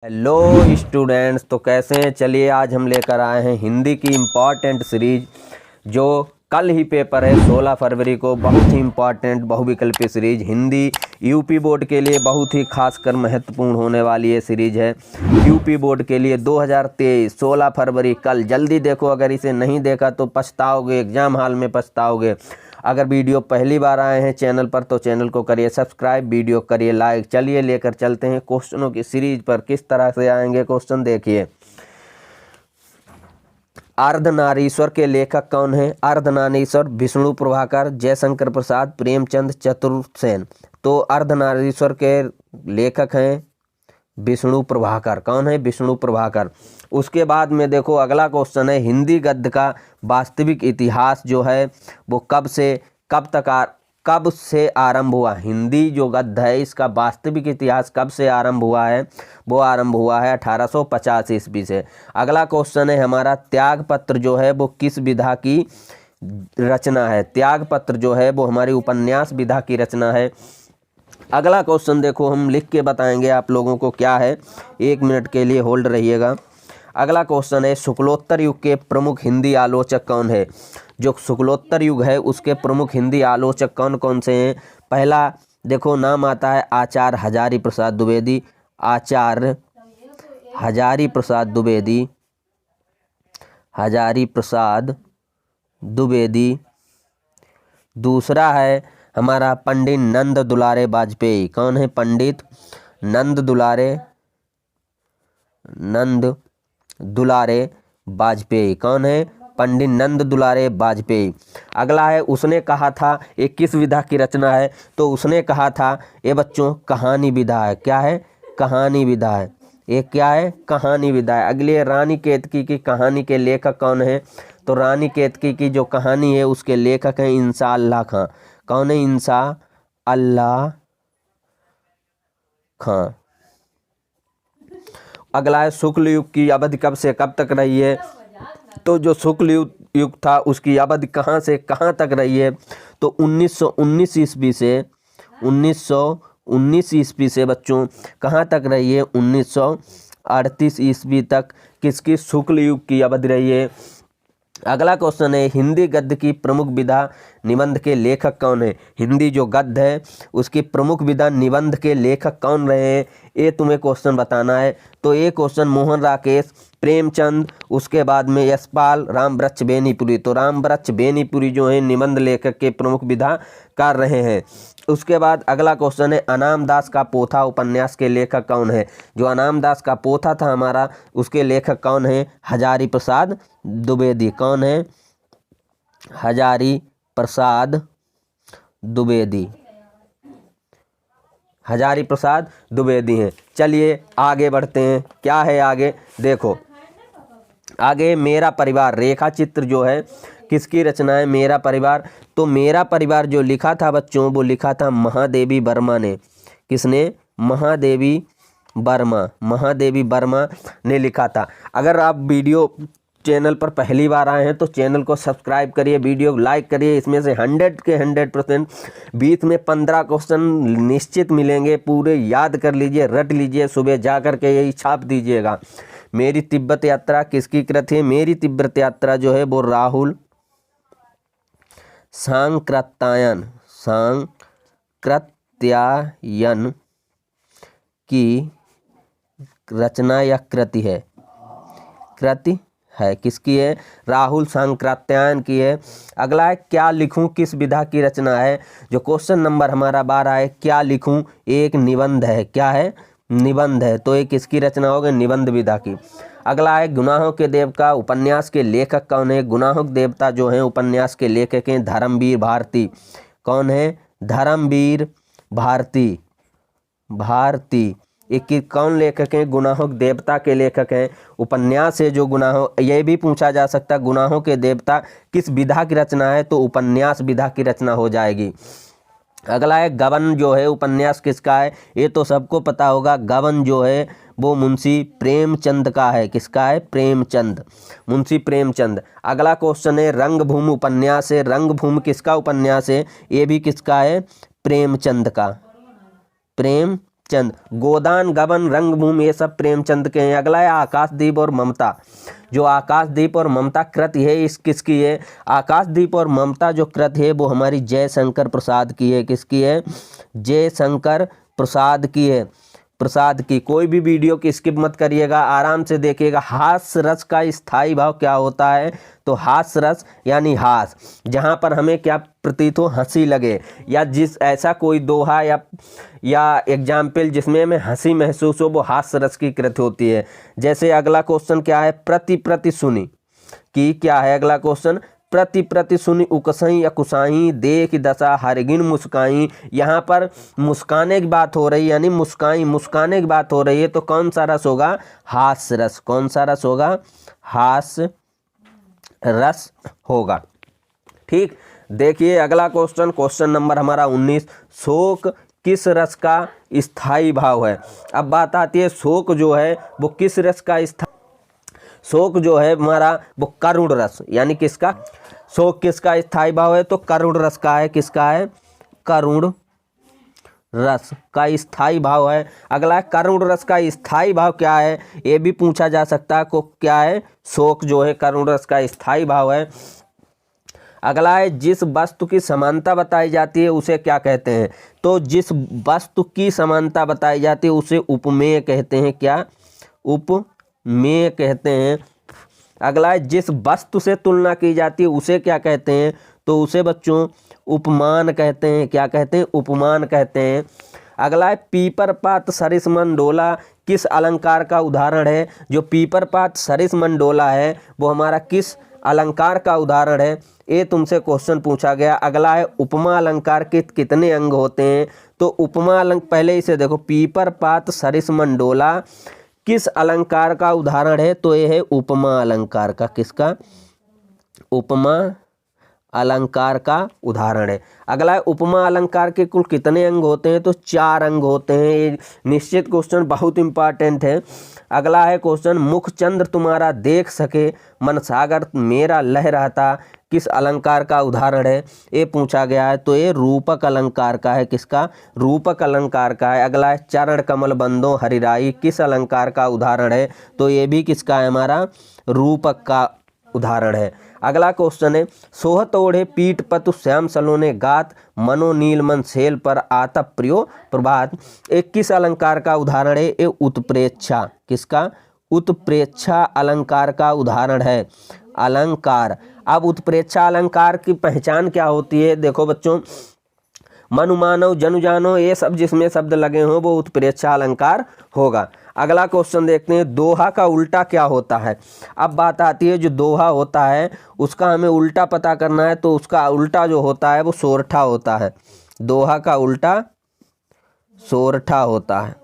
Hello students, तो कैसे हैं। चलिए आज हम लेकर आए हैं हिंदी की इम्पॉर्टेंट सीरीज जो कल ही पेपर है 16 फरवरी को। बहुत ही इम्पॉर्टेंट बहुविकल्पी सीरीज हिंदी यूपी बोर्ड के लिए बहुत ही खासकर महत्वपूर्ण होने वाली ये सीरीज है। यूपी बोर्ड के लिए 2023 16 फरवरी कल। जल्दी देखो, अगर इसे नहीं देखा तो पछताओगे, एग्जाम हॉल में पछताओगे। अगर वीडियो पहली बार आए हैं चैनल पर तो चैनल को करिए सब्सक्राइब, वीडियो करिए लाइक। चलिए लेकर चलते हैं क्वेश्चनों की सीरीज पर। किस तरह से आएंगे क्वेश्चन देखिए। अर्धनारीश्वर के लेखक कौन है। अर्धनारीश्वर विष्णु प्रभाकर, जयशंकर प्रसाद, प्रेमचंद, चतुर्सेन। तो अर्धनारीश्वर के लेखक हैं विष्णु प्रभाकर। कौन है? विष्णु प्रभाकर। उसके बाद में देखो अगला क्वेश्चन है हिंदी गद्य का वास्तविक इतिहास जो है वो कब से आरंभ हुआ। हिंदी जो गद्य है इसका वास्तविक इतिहास कब से आरंभ हुआ है? वो आरंभ हुआ है 1850 ईस्वी से। अगला क्वेश्चन है हमारा त्यागपत्र जो है वो किस विधा की रचना है। त्यागपत्र जो है वो हमारी उपन्यास विधा की रचना है। अगला क्वेश्चन देखो हम लिख के बताएंगे आप लोगों को क्या है। 1 मिनट के लिए होल्ड रहिएगा। अगला क्वेश्चन है शुक्लोत्तर युग के प्रमुख हिंदी आलोचक कौन है। जो शुक्लोत्तर युग है उसके प्रमुख हिंदी आलोचक कौन कौन से हैं। पहला देखो नाम आता है आचार्य हजारी प्रसाद द्विवेदी। आचार्य हजारी प्रसाद द्विवेदी, हजारी प्रसाद द्विवेदी। दूसरा है हमारा पंडित नंद दुलारे वाजपेयी। कौन है? पंडित नंद दुलारे वाजपेयी। कौन है? पंडित नंद दुलारे वाजपेयी। अगला है उसने कहा था ये किस विधा की रचना है। तो उसने कहा था ये बच्चों कहानी विधा है। क्या है? कहानी विधा है। ये क्या है? कहानी विधा है। अगली है रानी केतकी की कहानी के लेखक कौन है। तो रानी केतकी की जो कहानी है उसके लेखक हैं इंसा अल्लाह खां। कौन है? इंसा अल्लाह खां। अगला है शुक्ल युग की अवधि कब से कब तक रही है। तो जो शुक्ल युग था उसकी अवधि कहाँ से कहाँ तक रही है। तो 1919 ईस्वी से 1919 ईस्वी से बच्चों कहाँ तक रही है। 1938 ईस्वी तक किसकी शुक्ल युग की अवधि रही है। अगला क्वेश्चन है हिंदी गद्य की प्रमुख विधा निबंध के लेखक कौन है। हिंदी जो गद्य है उसकी प्रमुख विधा निबंध के लेखक कौन रहे हैं ये तुम्हें क्वेश्चन बताना है। तो ये क्वेश्चन मोहन राकेश, प्रेमचंद, उसके बाद में यशपाल, रामवृक्ष बेनीपुरी। तो रामवृक्ष बेनीपुरी जो है निबंध लेखक के प्रमुख विधा कर रहे हैं। उसके बाद अगला क्वेश्चन है अनाम दास का पोथा उपन्यास के लेखक कौन है। जो अनाम दास का पोथा था हमारा उसके लेखक कौन है। हजारी प्रसाद द्विवेदी। कौन है? हजारी प्रसाद द्विवेदी। हजारी प्रसाद द्विवेदी हैं। चलिए आगे बढ़ते हैं। क्या है आगे देखो। आगे मेरा परिवार रेखा चित्र जो है किसकी रचना है। मेरा परिवार। तो मेरा परिवार जो लिखा था बच्चों वो लिखा था महादेवी वर्मा ने। किसने? महादेवी वर्मा ने लिखा था। अगर आप वीडियो चैनल पर पहली बार आए हैं तो चैनल को सब्सक्राइब करिए, वीडियो लाइक करिए। इसमें से 100 के 100% 20 में 15 क्वेश्चन निश्चित मिलेंगे। पूरे याद कर लीजिए, रट लीजिए, सुबह जा कर के यही छाप दीजिएगा। मेरी तिब्बत यात्रा किसकी कृति है। मेरी तिब्बत यात्रा जो है वो राहुल सांकृत्यायन की रचना या कृति है। किसकी है? राहुल सांकृत्यायन की है। अगला है क्या लिखूं किस विधा की रचना है। जो क्वेश्चन नंबर हमारा 12 है क्या लिखूं एक निबंध है। क्या है? निबंध है। तो ये किसकी रचना होगी? निबंध विधा की। अगला है गुनाहों के देवता उपन्यास के लेखक कौन है। गुनाहों के देवता जो हैं उपन्यास के लेखक हैं धर्मवीर भारती। कौन है? धर्मवीर भारती। एक कौन लेखक हैं? गुनाहों के देवता के लेखक हैं। उपन्यास है जो गुनाहों, ये भी पूछा जा सकता है गुनाहों के देवता किस विधा की रचना है। तो उपन्यास विधा की रचना हो जाएगी। अगला है गबन जो है उपन्यास किसका है। ये तो सबको पता होगा। गबन जो है वो मुंशी प्रेमचंद का है। किसका है? प्रेमचंद, मुंशी प्रेमचंद। अगला क्वेश्चन है रंगभूमि उपन्यास है। रंगभूमि किसका उपन्यास है। ये भी किसका है? प्रेमचंद का। चंद। गोदान, गबन, रंगभूमि ये सब प्रेमचंद के हैं। अगला है आकाशदीप और ममता। जो आकाशदीप और ममता कृति है इस किसकी है? आकाशदीप और ममता जो कृति है वो हमारी जयशंकर प्रसाद की है। किसकी है? जयशंकर प्रसाद की है। प्रसाद की। कोई भी वीडियो की स्किप मत करिएगा, आराम से देखिएगा। हास्य रस का स्थायी भाव क्या होता है? तो हास्य रस यानी हास, जहाँ पर हमें क्या प्रतीत हो? हंसी लगे, या जिस ऐसा कोई दोहा या एग्जाम्पल जिसमें हमें हंसी महसूस हो, वो हास्य रस की कृति होती है। जैसे अगला क्वेश्चन क्या है? प्रति सुनी की क्या है अगला क्वेश्चन? प्रति सुनी उकसई अकुसाई देख दशा हरगिन मुस्काई। यहाँ पर मुस्काने की बात हो रही है, यानी मुस्काने की बात हो रही है, तो कौन सा रस होगा? हास्य रस। कौन सा रस होगा? हास्य रस होगा। ठीक, देखिए अगला क्वेश्चन, क्वेश्चन नंबर हमारा 19। शोक किस रस का स्थायी भाव है? अब बात आती है शोक जो है वो किस रस का शोक जो है हमारा वो करुण रस, यानी किसका? शोक किसका स्थायी भाव है? तो करुण रस का है। किसका है? करुण रस का स्थायी भाव है। अगला करुण रस का स्थायी भाव क्या है? ये भी पूछा जा सकता है को क्या है? शोक जो है करुण रस का स्थायी भाव है। अगला है जिस वस्तु की समानता बताई जाती है उसे क्या कहते हैं? तो जिस वस्तु की समानता बताई जाती है उसे उपमेय कहते हैं। क्या? उपमेय कहते हैं। अगला है जिस वस्तु से तुलना की जाती है उसे क्या कहते हैं? तो उसे बच्चों उपमान कहते हैं। क्या कहते हैं? उपमान कहते हैं। अगला है पीपर पात सरिस मंडोला किस अलंकार का उदाहरण है? जो पीपर पात सरिस मंडोला है वो हमारा किस अलंकार का उदाहरण है? ये तुमसे क्वेश्चन पूछा गया। अगला है उपमा अलंकार के कितने अंग होते हैं? तो उपमा अलंकार, पहले इसे देखो, पीपर पात सरिस मंडोला किस अलंकार का उदाहरण है? तो ये है उपमा अलंकार का। किसका? उपमा अलंकार का उदाहरण है। अगला है उपमा अलंकार के कुल कितने अंग होते हैं? तो 4 अंग होते हैं। ये निश्चित क्वेश्चन बहुत इंपॉर्टेंट है। अगला है क्वेश्चन मुखचंद्र तुम्हारा देख सके मन सागर मेरा लह रहता किस अलंकार का उदाहरण है? ये पूछा गया है। तो ये रूपक अलंकार का है। किसका? रूपक अलंकार का है। अगला है चरण कमल बंदो हरिराई किस अलंकार का उदाहरण है? तो ये भी किसका है? हमारा रूपक का उदाहरण है। अगला क्वेश्चन है सोहत ओढ़े पीठ पतु श्याम सलोने गात मनो नील मन सेल पर आता प्रियो प्रभात। एक किस अलंकार का उदाहरण है? ये उत्प्रेक्षा। किसका? उत्प्रेक्षा अलंकार का उदाहरण है। अलंकार। अब उत्प्रेक्षा अलंकार की पहचान क्या होती है? देखो बच्चों, मनु मानव जनु जानो ये सब जिसमें शब्द लगे हों वो उत्प्रेक्षा अलंकार होगा। अगला क्वेश्चन देखते हैं दोहा का उल्टा क्या होता है? अब बात आती है जो दोहा होता है उसका हमें उल्टा पता करना है, तो उसका उल्टा जो होता है वो सोरठा होता है। दोहा का उल्टा सोरठा होता है।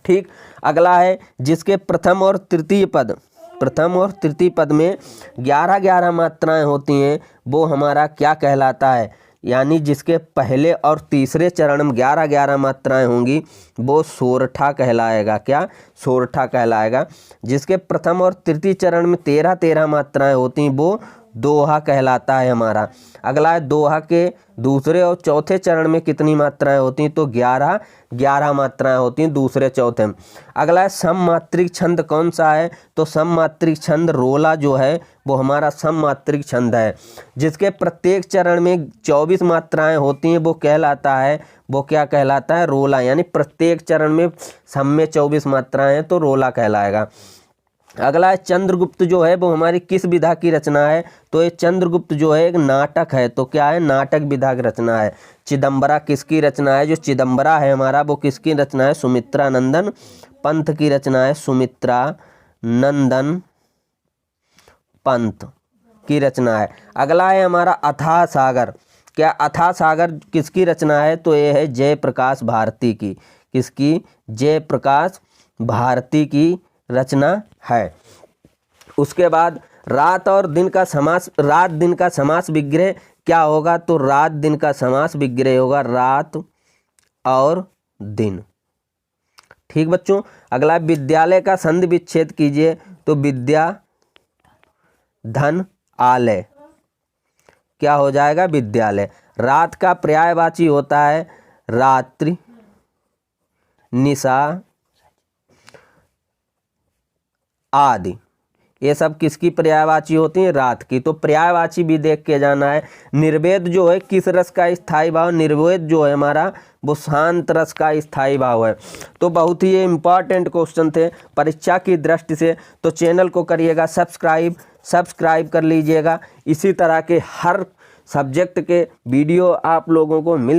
ठीक, अगला है जिसके प्रथम और तृतीय पद में 11-11 मात्राएं होती हैं वो हमारा क्या कहलाता है? यानी जिसके पहले और तीसरे चरण में 11-11 मात्राएं होंगी वो सोरठा कहलाएगा। क्या? सोरठा कहलाएगा। जिसके प्रथम और तृतीय चरण में 13-13 मात्राएं होती हैं वो दोहा कहलाता है हमारा। अगला है दोहा के दूसरे और चौथे चरण में कितनी मात्राएं होती हैं? तो 11 मात्राएं होती हैं दूसरे चौथे में। अगला है सममात्रिक छंद कौन सा है? तो सममात्रिक छंद रोला जो है वो हमारा सममात्रिक छंद है। जिसके प्रत्येक चरण में 24 मात्राएं होती हैं वो कहलाता है, वो क्या कहलाता है? रोला। यानी प्रत्येक चरण में सम में 24 मात्राएं हैं तो रोला कहलाएगा। अगला है चंद्रगुप्त जो है वो हमारी किस विधा की रचना है? तो ये चंद्रगुप्त जो है एक नाटक है। तो क्या है? नाटक विधा की रचना है। चिदंबरा किसकी रचना है? जो चिदंबरा है हमारा वो किसकी रचना है? सुमित्रा नंदन पंत की रचना है। सुमित्रा नंदन पंत की रचना है। अगला है हमारा अथाह सागर। क्या अथाह सागर किसकी रचना है? तो ये है जयप्रकाश भारती की। किसकी? जयप्रकाश भारती की रचना है। उसके बाद रात और दिन का समास, रात दिन का समास विग्रह क्या होगा? तो रात दिन का समास विग्रह होगा रात और दिन। ठीक बच्चों, अगला विद्यालय का संधि विच्छेद कीजिए। तो विद्या धन आलय क्या हो जाएगा? विद्यालय। रात का पर्यायवाची होता है रात्रि, निशा आदि, ये सब किसकी पर्यायवाची होती हैं? रात की। तो पर्यायवाची भी देख के जाना है। निर्वेद जो है किस रस का स्थायी भाव? निर्वेद जो है हमारा वो शांत रस का स्थायी भाव है। तो बहुत ही ये इंपॉर्टेंट क्वेश्चन थे परीक्षा की दृष्टि से। तो चैनल को करिएगा सब्सक्राइब कर लीजिएगा। इसी तरह के हर सब्जेक्ट के वीडियो आप लोगों को मिल